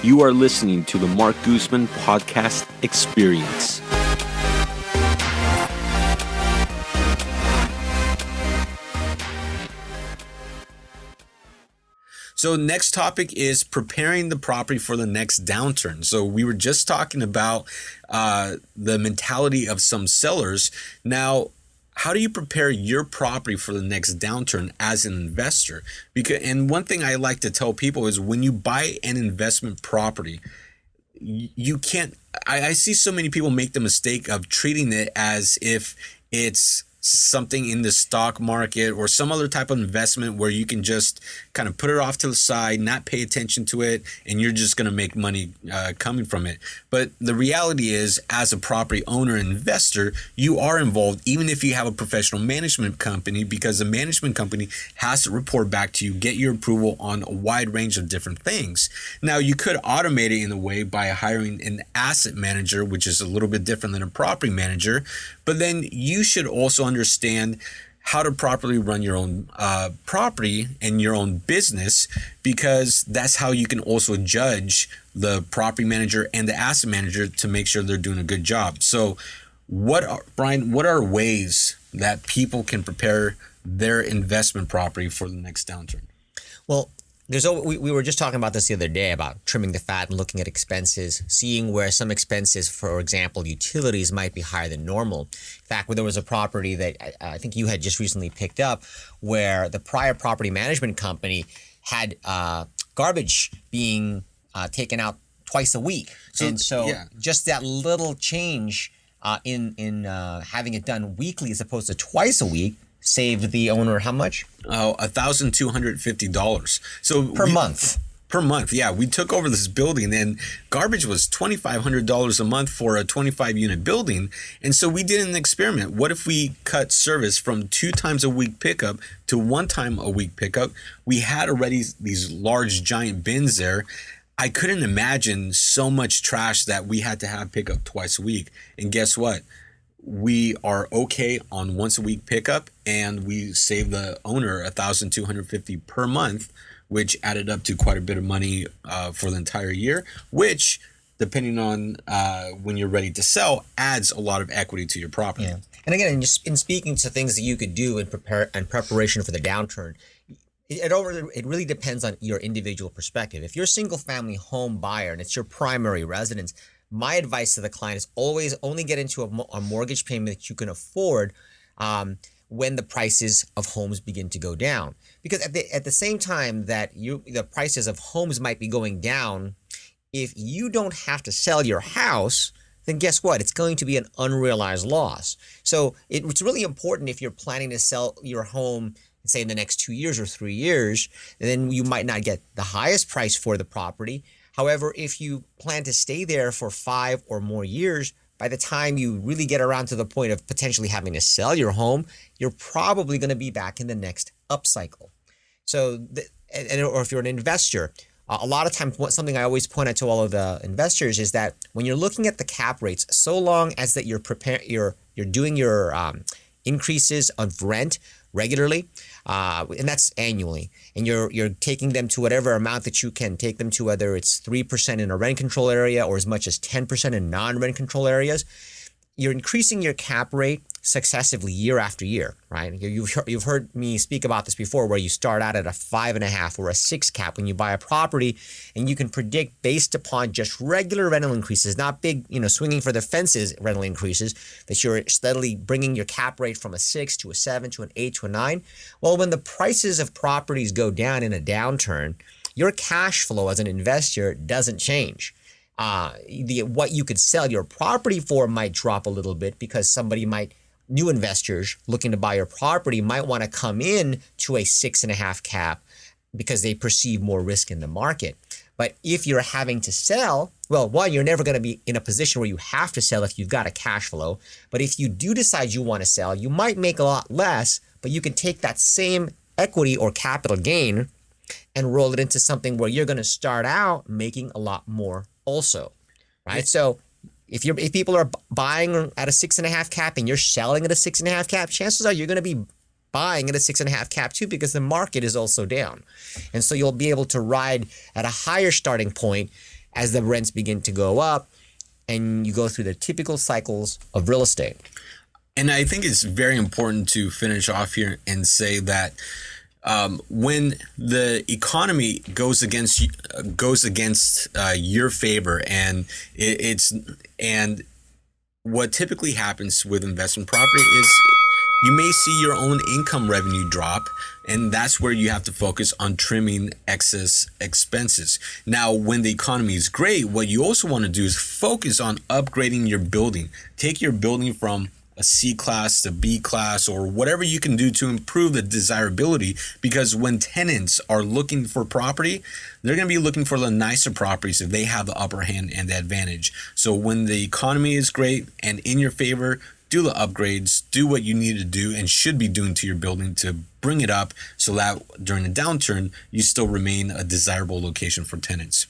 You are listening to the Marc Guzman Podcast Experience. So next topic is preparing the property for the next downturn. So we were just talking about the mentality of some sellers. Now, how do you prepare your property for the next downturn as an investor? And one thing I like to tell people is when you buy an investment property, you can't, I see so many people make the mistake of treating it as if it's something in the stock market or some other type of investment where you can just kind of put it off to the side, not pay attention to it, and you're just going to make money coming from it. But the reality is, as a property owner and investor, you are involved, even if you have a professional management company, because the management company has to report back to you, get your approval on a wide range of different things. Now, you could automate it in a way by hiring an asset manager, which is a little bit different than a property manager. But then you should also understand how to properly run your own property and your own business, because that's how you can also judge the property manager and the asset manager to make sure they're doing a good job. So Brian, what are ways that people can prepare their investment property for the next downturn? Well, we were just talking about this the other day about trimming the fat and looking at expenses, seeing where some expenses, for example, utilities might be higher than normal. In fact, where there was a property that I think you had just recently picked up where the prior property management company had garbage being taken out twice a week. So just that little change in having it done weekly as opposed to twice a week saved the owner how much? $1,250. So per month. Per month, yeah. We took over this building and garbage was $2,500 a month for a 25-unit building. And so we did an experiment. What if we cut service from 2 times a week pickup to 1 time a week pickup? We had already these large giant bins there. I couldn't imagine so much trash that we had to have pickup twice a week. And guess what? We are okay on once a week pickup, and we save the owner $1,250 per month, which added up to quite a bit of money for the entire year, which, depending on when you're ready to sell, adds a lot of equity to your property. Yeah. And again, in speaking to things that you could do in preparation for the downturn, it really depends on your individual perspective. If you're a single family home buyer and it's your primary residence, my advice to the client is always only get into a mortgage payment that you can afford when the prices of homes begin to go down. Because at the same time that the prices of homes might be going down, if you don't have to sell your house, then guess what? It's going to be an unrealized loss. So it's really important if you're planning to sell your home, say in the next 2 years or 3 years, then you might not get the highest price for the property. However, if you plan to stay there for 5 or more years, by the time you really get around to the point of potentially having to sell your home, you're probably going to be back in the next upcycle. So, or if you're an investor, a lot of times, something I always point out to all of the investors is that when you're looking at the cap rates, so long as that you're doing your increases of rent regularly, and that's annually, and you're taking them to whatever amount that you can take them to, whether it's 3% in a rent control area or as much as 10% in non-rent control areas, you're increasing your cap rate successively year after year, right? You've heard me speak about this before, where you start out at a 5.5 or a 6 cap when you buy a property, and you can predict based upon just regular rental increases, not big, swinging for the fences rental increases, that you're steadily bringing your cap rate from a 6 to a 7 to an 8 to a 9. Well, when the prices of properties go down in a downturn, your cash flow as an investor doesn't change. What you could sell your property for might drop a little bit because new investors looking to buy your property might want to come in to a 6.5 cap because they perceive more risk in the market. But if you're having to sell, well, one, you're never going to be in a position where you have to sell if you've got a cash flow. But if you do decide you want to sell, you might make a lot less, but you can take that same equity or capital gain and roll it into something where you're going to start out making a lot more also, right? So if people are buying at a 6.5 cap and you're selling at a 6.5 cap, chances are you're going to be buying at a 6.5 cap too, because the market is also down. And so you'll be able to ride at a higher starting point as the rents begin to go up, and you go through the typical cycles of real estate. And I think it's very important to finish off here and say that when the economy goes against your favor, and and what typically happens with investment property is you may see your own income revenue drop, and that's where you have to focus on trimming excess expenses. Now, when the economy is great, what you also want to do is focus on upgrading your building. Take your building from a C class to B class, or whatever you can do to improve the desirability, because when tenants are looking for property, they're going to be looking for the nicer properties if they have the upper hand and the advantage. So when the economy is great and in your favor, do the upgrades, do what you need to do and should be doing to your building to bring it up so that during a downturn, you still remain a desirable location for tenants.